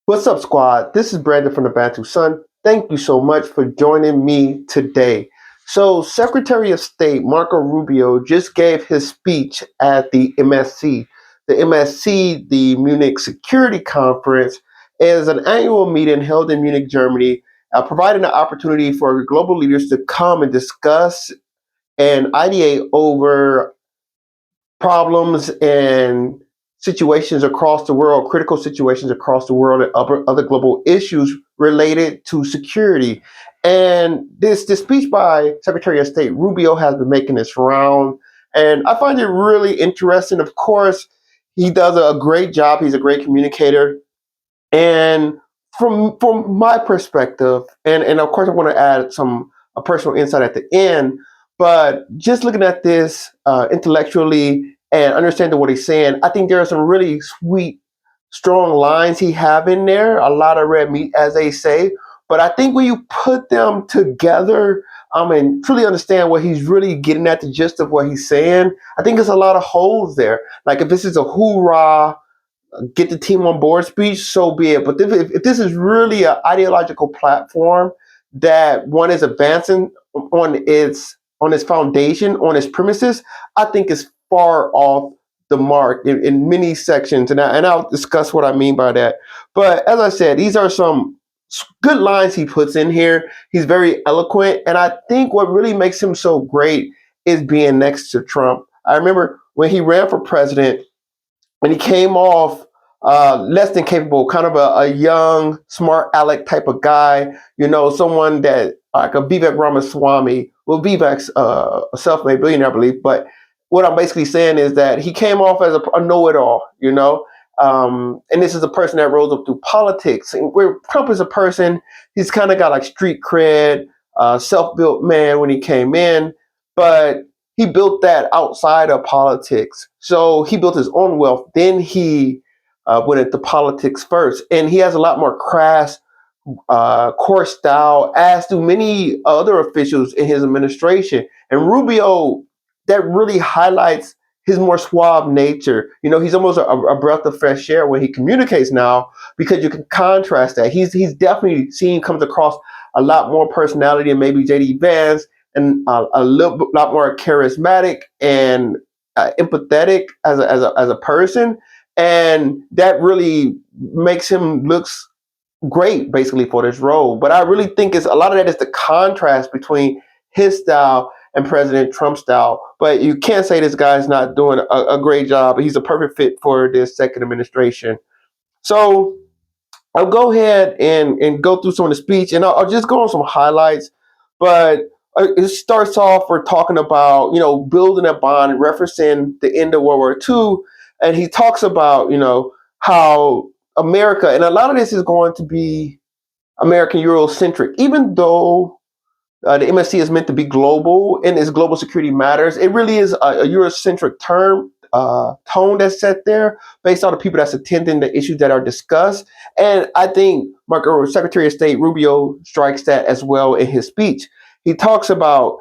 What's up, squad? This is Brandon from the Bantu Sun. Thank you so much for joining me today. So, Secretary of State Marco Rubio just gave his speech at the MSC. The MSC, the Munich Security Conference, is an annual meeting held in Munich, Germany, providing an opportunity for global leaders to come and discuss and ideate over problems and situations across the world, critical situations across the world, and other global issues related to security. And this speech by Secretary of State Rubio has been making its round, and I find it really interesting. Of course, he does a great job. He's a great communicator, and from my perspective, and of course, I want to add some a personal insight at the end. But just looking at this intellectually and understanding what he's saying, I think there are some really sweet, strong lines he have in there. A lot of red meat, as they say. But I think when you put them together, and truly understand what he's really getting at, the gist of what he's saying, I think there's a lot of holes there. Like if this is a hoorah, get the team on board speech, so be it. But if this is really an ideological platform that one is advancing on its foundation, on its premises, I think is far off the mark in many sections, and I'll discuss what I mean by that. But as I said, these are some good lines he puts in here. He's very eloquent, and I think what really makes him so great is being next to Trump. I remember when he ran for president, and he came off less than capable, kind of a young, smart aleck type of guy. Someone that like a Vivek Ramaswamy. Well, Vivek's a self-made billionaire, I believe. But what I'm basically saying is that he came off as a know-it-all. And this is a person that rose up through politics. And where Trump is a person, he's kind of got like street cred, self-built man when he came in, but he built that outside of politics. So he built his own wealth. Then he went into politics first. And he has a lot more crass core style, as do many other officials in his administration. And Rubio, that really highlights his more suave nature. He's almost a breath of fresh air when he communicates now, because you can contrast that. He's definitely comes across a lot more personality than maybe JD Vance, and a lot more charismatic and empathetic as a person, and that really makes him looks great basically for this role. But I really think it's a lot of that is the contrast between his style and President Trump's style. But you can't say this guy's not doing a great job. He's a perfect fit for this second administration. So I'll go ahead and go through some of the speech, and I'll just go on some highlights. But it starts off, we're talking about, building a bond, referencing the end of World War II. And he talks about, how America, and a lot of this is going to be American Eurocentric, even though the MSC is meant to be global and its global security matters. It really is a Eurocentric tone that's set there based on the people that's attending the issues that are discussed. And I think Secretary of State Rubio strikes that as well in his speech. He talks about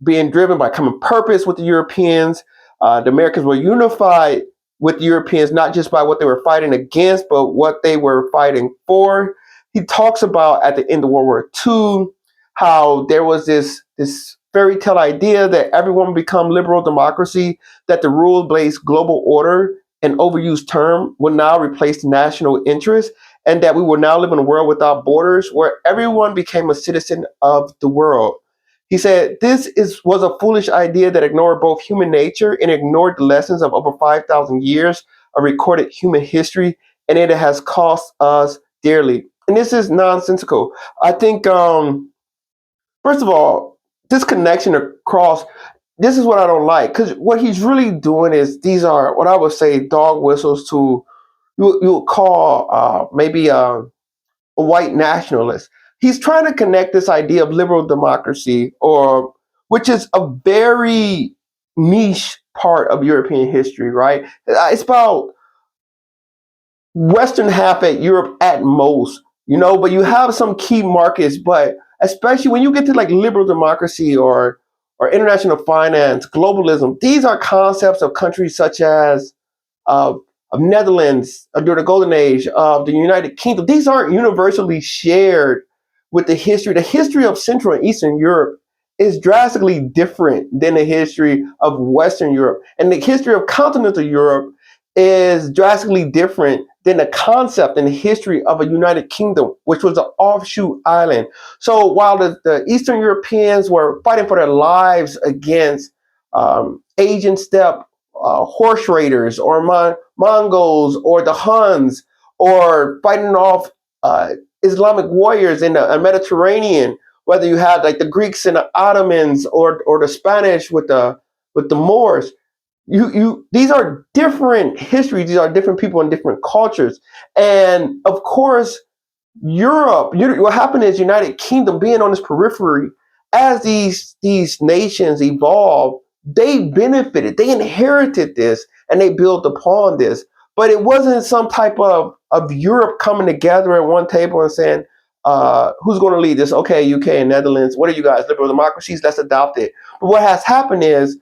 being driven by common purpose with the Europeans. The Americans were unified with the Europeans, not just by what they were fighting against, but what they were fighting for. He talks about at the end of World War II, how there was this fairy tale idea that everyone would become liberal democracy, that the rule-based global order, an overused term, would now replace national interest, and that we will now live in a world without borders where everyone became a citizen of the world. He said was a foolish idea that ignored both human nature and ignored the lessons of over 5,000 years of recorded human history, and it has cost us dearly. And this is nonsensical. I think first of all, this connection across, this is what I don't like, because what he's really doing is, these are what I would say dog whistles to, you would call maybe a white nationalist. He's trying to connect this idea of liberal democracy, which is a very niche part of European history, right? It's about Western half at Europe at most, but you have some key markets, but especially when you get to like liberal democracy or international finance, globalism, these are concepts of countries such as of Netherlands during the Golden Age, of the United Kingdom. These aren't universally shared with the history. The history of Central and Eastern Europe is drastically different than the history of Western Europe. And the history of continental Europe is drastically different than the concept and the history of a United Kingdom, which was an offshoot island. So while the Eastern Europeans were fighting for their lives against Asian steppe horse raiders or Mongols or the Huns, or fighting off Islamic warriors in the Mediterranean, whether you had like the Greeks and the Ottomans or the Spanish with the Moors, you these are different histories. These are different people and different cultures. And of course, Europe, what happened is United Kingdom being on this periphery, as these nations evolved, they benefited, they inherited this, and they built upon this. But it wasn't some type of Europe coming together at one table and saying, who's going to lead this? Okay, UK and Netherlands, what are you guys, liberal democracies? Let's adopt it. But what has happened is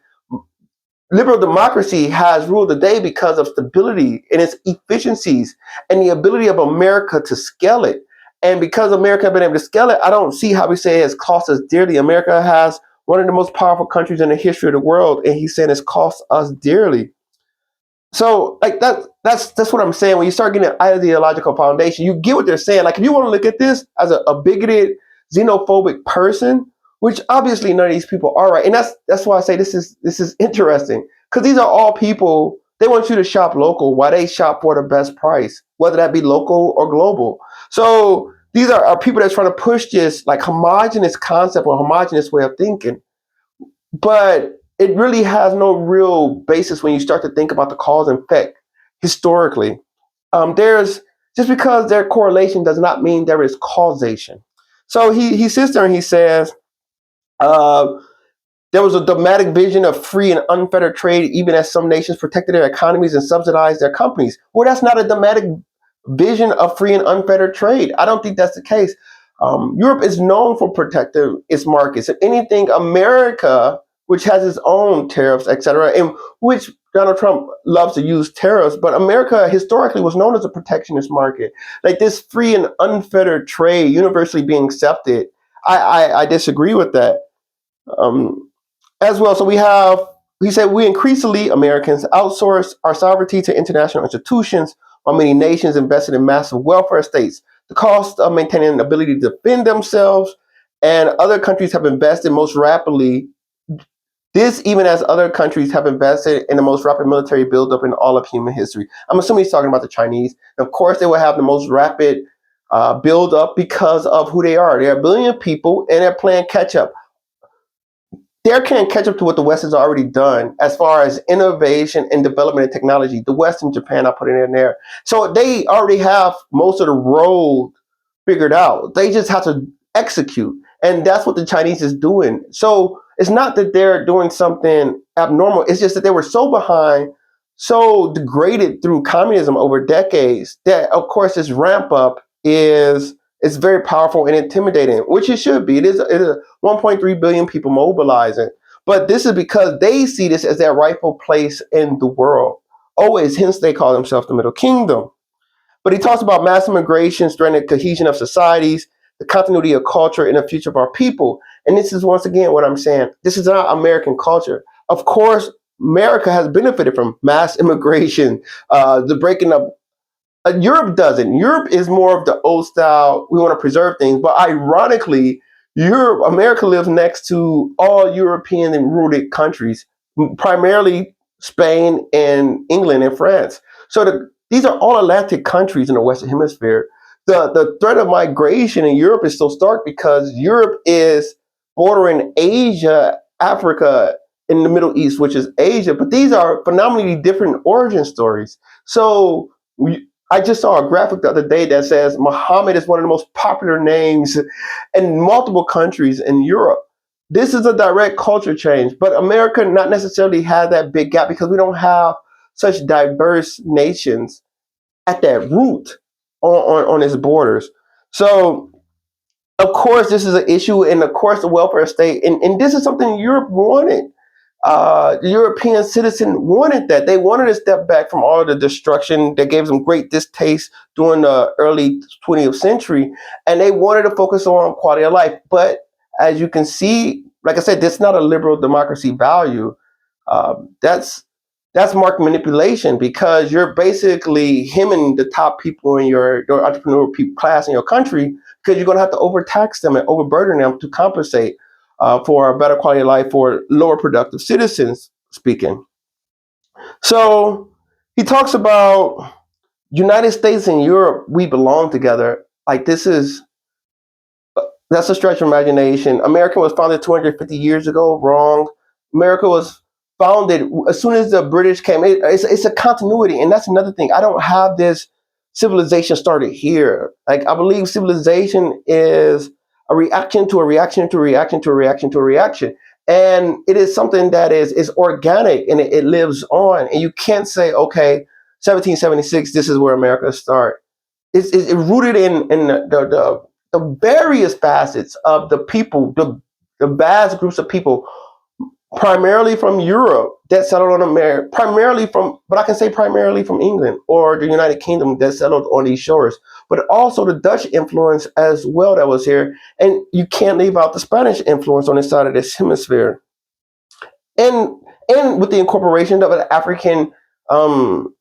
liberal democracy has ruled the day because of stability and its efficiencies and the ability of America to scale it. And because America has been able to scale it, I don't see how we say it has cost us dearly. America has one of the most powerful countries in the history of the world, and he's saying it's cost us dearly. So like that's what I'm saying. When you start getting an ideological foundation, you get what they're saying. Like if you want to look at this as a bigoted, xenophobic person, which obviously none of these people are, right? And that's why I say this is interesting, because these are all people. They want you to shop local while they shop for the best price, whether that be local or global. So these are people that's trying to push this like homogenous concept or homogenous way of thinking. But it really has no real basis when you start to think about the cause and effect historically. There's just because their correlation does not mean there is causation. So he sits there and he says, uh, there was a dogmatic vision of free and unfettered trade, even as some nations protected their economies and subsidized their companies. Well, that's not a dogmatic vision of free and unfettered trade. I don't think that's the case. Europe is known for protecting its markets. If anything, America, which has its own tariffs, etc., and which Donald Trump loves to use tariffs, but America historically was known as a protectionist market. Like this free and unfettered trade universally being accepted, I disagree with that. Um, as well. So he said, we increasingly, Americans, outsource our sovereignty to international institutions, while many nations invested in massive welfare states. The cost of maintaining an ability to defend themselves, and other countries have invested most rapidly. This even as other countries have invested in the most rapid military buildup in all of human history. I'm assuming he's talking about the Chinese. And of course, they will have the most rapid buildup because of who they are. They're a billion people, and they're playing catch up. They can't catch up to what the West has already done as far as innovation and development and technology. The West and Japan, I put it in there. So they already have most of the road figured out. They just have to execute. And that's what the Chinese is doing. So it's not that they're doing something abnormal. It's just that they were so behind, so degraded through communism over decades that, of course, this ramp up is very powerful and intimidating, which it should be. It is 1.3 billion people mobilizing. But this is because they see this as their rightful place in the world. Always, hence they call themselves the Middle Kingdom. But he talks about mass immigration, strengthening cohesion of societies, the continuity of culture, and the future of our people. And this is once again what I'm saying. This is not American culture. Of course, America has benefited from mass immigration, the breaking up. Europe doesn't. Europe is more of the old style. We want to preserve things, but ironically, America lives next to all European and rooted countries, primarily Spain and England and France. So these are all Atlantic countries in the Western Hemisphere. The threat of migration in Europe is so stark because Europe is bordering Asia, Africa, in the Middle East, which is Asia. But these are phenomenally different origin stories. So I just saw a graphic the other day that says Muhammad is one of the most popular names in multiple countries in Europe. This is a direct culture change, but America not necessarily had that big gap because we don't have such diverse nations at that root on its borders. So, of course, this is an issue, and of course, the welfare state, and this is something Europe wanted. The European citizen wanted that. They wanted to step back from all the destruction that gave them great distaste during the early 20th century, and they wanted to focus on quality of life. But as you can see, like I said, this is not a liberal democracy value. That's market manipulation, because you're basically hemming the top people in your entrepreneurial class in your country, because you're going to have to overtax them and overburden them to compensate for a better quality of life for lower productive citizens speaking. So he talks about United States and Europe, we belong together. Like, this is that's a stretch of imagination. America was founded 250 years ago. Wrong. America was founded as soon as the British came. It's a continuity, and that's another thing. I don't have this civilization started here. Like, I believe civilization is a reaction to a reaction to a reaction to a reaction to a reaction, and it is something that is organic, and it lives on. And you can't say, okay, 1776, this is where America starts. It's rooted in the various facets of the people, the vast groups of people, primarily from Europe that settled on America, but I can say primarily from England or the United Kingdom that settled on these shores, but also the Dutch influence as well that was here. And you can't leave out the Spanish influence on this side of this hemisphere. And with the incorporation of um,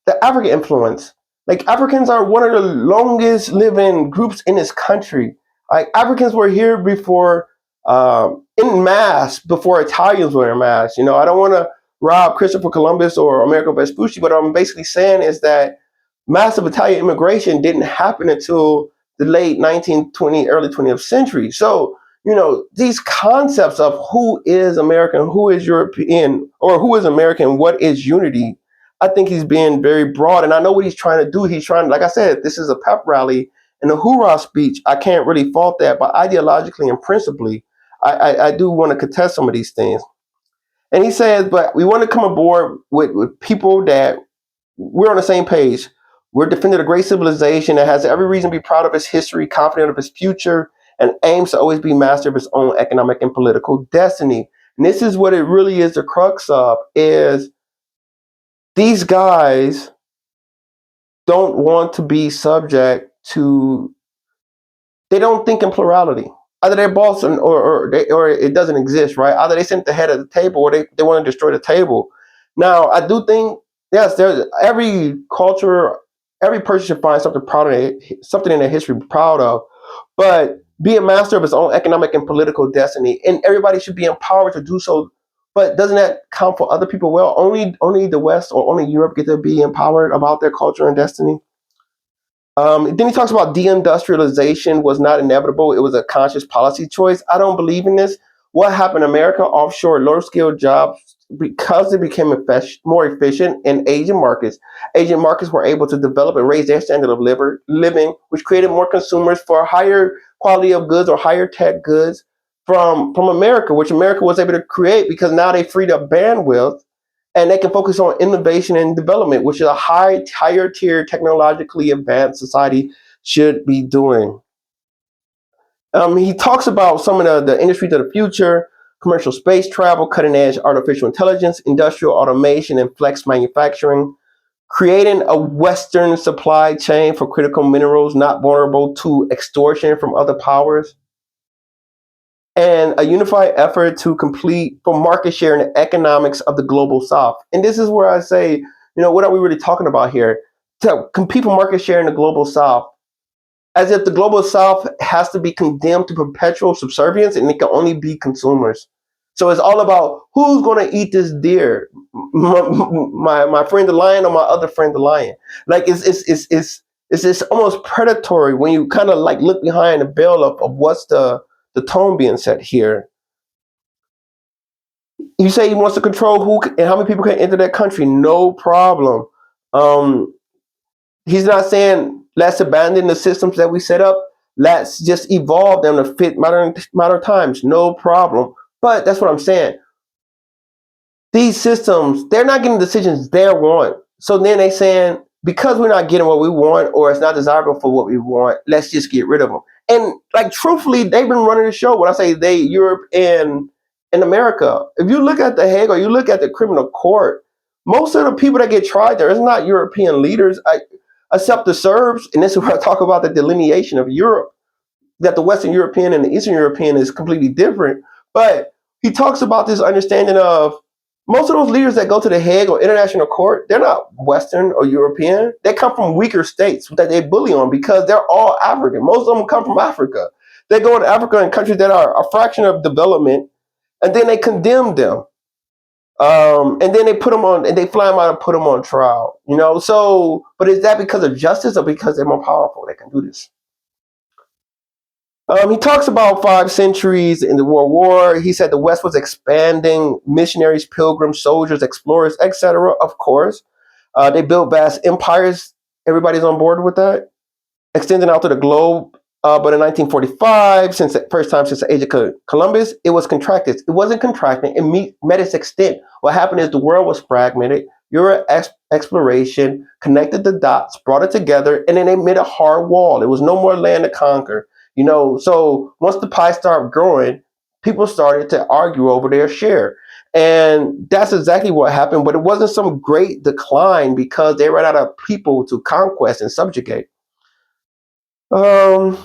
the African influence. Like, Africans are one of the longest living groups in this country. Like, Africans were here before, in mass, before Italians were in mass. You know, I don't want to rob Christopher Columbus or Amerigo Vespucci, but what I'm basically saying is that massive Italian immigration didn't happen until the late 19th, early 20th century. So, you know, these concepts of who is American, who is European, or who is American, what is unity, I think he's being very broad, and I know what he's trying to do. He's trying, like I said, this is a pep rally and a hoorah speech. I can't really fault that, but ideologically and principally, I do want to contest some of these things. And he says, but we want to come aboard with people that we're on the same page. We're defending a great civilization that has every reason to be proud of its history, confident of its future, and aims to always be master of its own economic and political destiny. And this is what it really is, the crux of, is these guys don't want to be subject to, they don't think in plurality. Either they're boss or it doesn't exist, right? Either they sit at the head of the table or they want to destroy the table. Now, I do think, yes, there's every culture, every person should find something proud of, something in their history to be proud of, but be a master of his own economic and political destiny, and everybody should be empowered to do so. But doesn't that count for other people? Well, only the West or only Europe get to be empowered about their culture and destiny. Then he talks about deindustrialization was not inevitable. It was a conscious policy choice. I don't believe in this. What happened in America? Offshore, low skilled jobs, because they became more efficient in Asian markets. Asian markets were able to develop and raise their standard of living, which created more consumers for higher quality of goods or higher tech goods from America, which America was able to create because now they freed up bandwidth and they can focus on innovation and development, which is a higher tier, technologically advanced society should be doing. He talks about some of the industries of the future: commercial space travel, cutting edge artificial intelligence, industrial automation, and flex manufacturing, creating a Western supply chain for critical minerals not vulnerable to extortion from other powers, and a unified effort to complete for market share in the economics of the global south. And this is where I say, you know, what are we really talking about here? To compete for market share in the global south, as if the global south has to be condemned to perpetual subservience and it can only be consumers. So it's all about who's going to eat this deer, my friend the lion or my other friend the lion. Like, it's almost predatory when you kind of like look behind the veil of what's the tone being set here. You say he wants to control who and how many people can enter that country. No problem. Um, he's not saying let's abandon the systems that we set up. Let's just evolve them to fit modern times. No problem. But that's what I'm saying. These systems, they're not getting decisions they want. So then they saying, because we're not getting what we want or it's not desirable for what we want, let's just get rid of them. And like, truthfully, they've been running the show. When I say they, Europe and in America. If you look at The Hague or you look at the criminal court, most of the people that get tried there is not European leaders, except the Serbs. And this is where I talk about the delineation of Europe, that the Western European and the Eastern European is completely different. But he talks about this understanding of most of those leaders that go to The Hague or international court, they're not Western or European. They come from weaker states that they bully on because they're all African. Most of them come from Africa. They go to Africa in countries that are a fraction of development, and then they condemn them. And then they put them on, and they fly them out and put them on trial. So, but is that because of justice or because they're more powerful? They can do this. He talks about 5 centuries in the World War. He said the West was expanding, missionaries, pilgrims, soldiers, explorers, etc. Of course, they built vast empires. Everybody's on board with that, extending out to the globe. But in 1945, since the first time since the age of Columbus, it was contracted. It wasn't contracting. It met its extent. What happened is the world was fragmented. Euro exploration connected the dots, brought it together, and then they made a hard wall. There was no more land to conquer. So once the pie started growing, people started to argue over their share. And that's exactly what happened. But it wasn't some great decline because they ran out of people to conquest and subjugate. Um,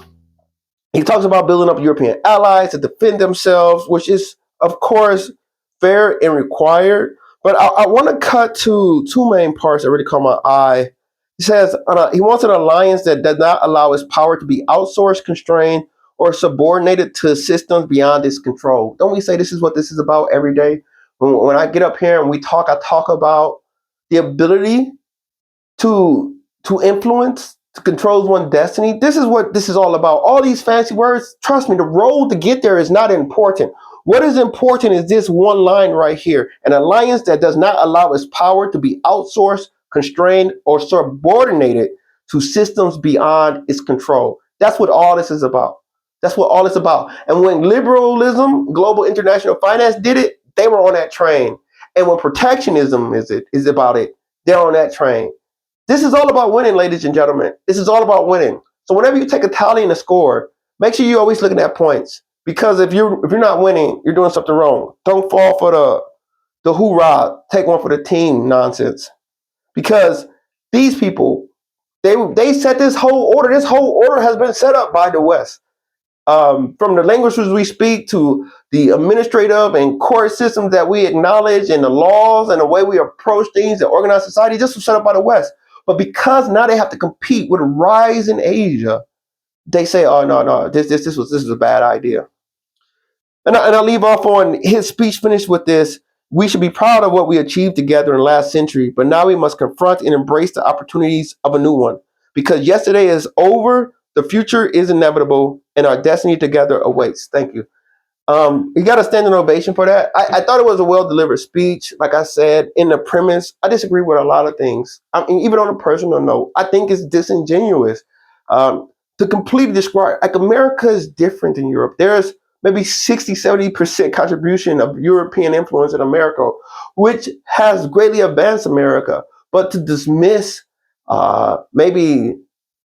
he talks about building up European allies to defend themselves, which is, of course, fair and required. But I want to cut to two main parts that really caught my eye. He says he wants an alliance that does not allow its power to be outsourced, constrained, or subordinated to systems beyond its control. Don't we say this is what this is about every day? When I get up here and we talk, I talk about the ability to influence, to control one's destiny. This is what this is all about. All these fancy words, trust me, the road to get there is not important. What is important is this one line right here: an alliance that does not allow its power to be outsourced, constrained, or subordinated to systems beyond its control. That's what all this is about. That's what all it's about. And when liberalism, global international finance did it, they were on that train. And when protectionism is about it, they're on that train. This is all about winning, ladies and gentlemen. This is all about winning. So whenever you take a tally and a score, make sure you're always looking at points. Because if you're not winning, you're doing something wrong. Don't fall for the hoorah, take one for the team nonsense. Because these people, they set this whole order. This whole order has been set up by the West. From the languages we speak to the administrative and court systems that we acknowledge and the laws and the way we approach things and organize society, this was set up by the West. But because now they have to compete with a rise in Asia, they say, "Oh no, this was a bad idea." And I'll leave off on his speech. Finished with this: we should be proud of what we achieved together in the last century, but now we must confront and embrace the opportunities of a new one. Because yesterday is over, the future is inevitable, and our destiny together awaits. Thank you. You got a standing ovation for that. I thought it was a well-delivered speech. Like I said, in the premise, I disagree with a lot of things. I mean, even on a personal note, I think it's disingenuous to completely describe, like, America is different than Europe. There's maybe 60-70% contribution of European influence in America, which has greatly advanced America. But to dismiss maybe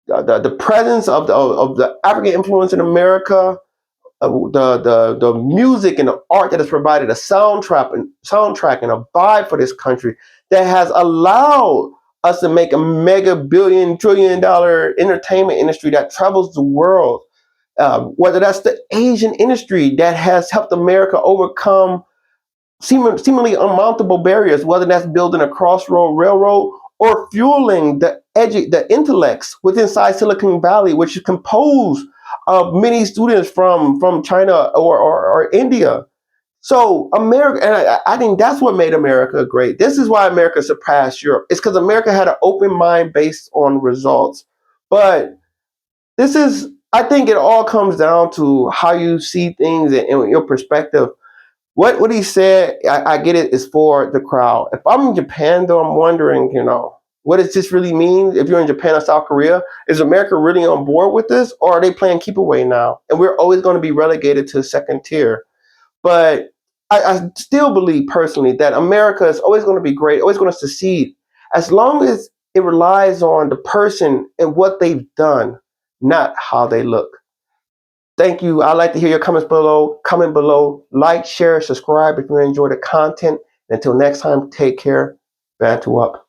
the presence of the African influence in America, the music and the art that has provided a soundtrack and a vibe for this country that has allowed us to make a mega $1 trillion entertainment industry that travels the world. Whether that's the Asian industry that has helped America overcome seemingly unmountable barriers, whether that's building a crossroad railroad or fueling the intellects within Silicon Valley, which is composed of many students from China or India. So America, and I think that's what made America great. This is why America surpassed Europe. It's because America had an open mind based on results. But I think it all comes down to how you see things and your perspective. What he said, I get it, is for the crowd. If I'm in Japan, though, I'm wondering, what does this really mean? If you're in Japan or South Korea, is America really on board with this, or are they playing keep away now? And we're always going to be relegated to second tier. But I still believe personally that America is always going to be great, always going to succeed, as long as it relies on the person and what they've done, not how they look. Thank you. I'd like to hear your comments below. Comment below. Like, share, subscribe if you enjoy the content. Until next time, take care. Bantu up.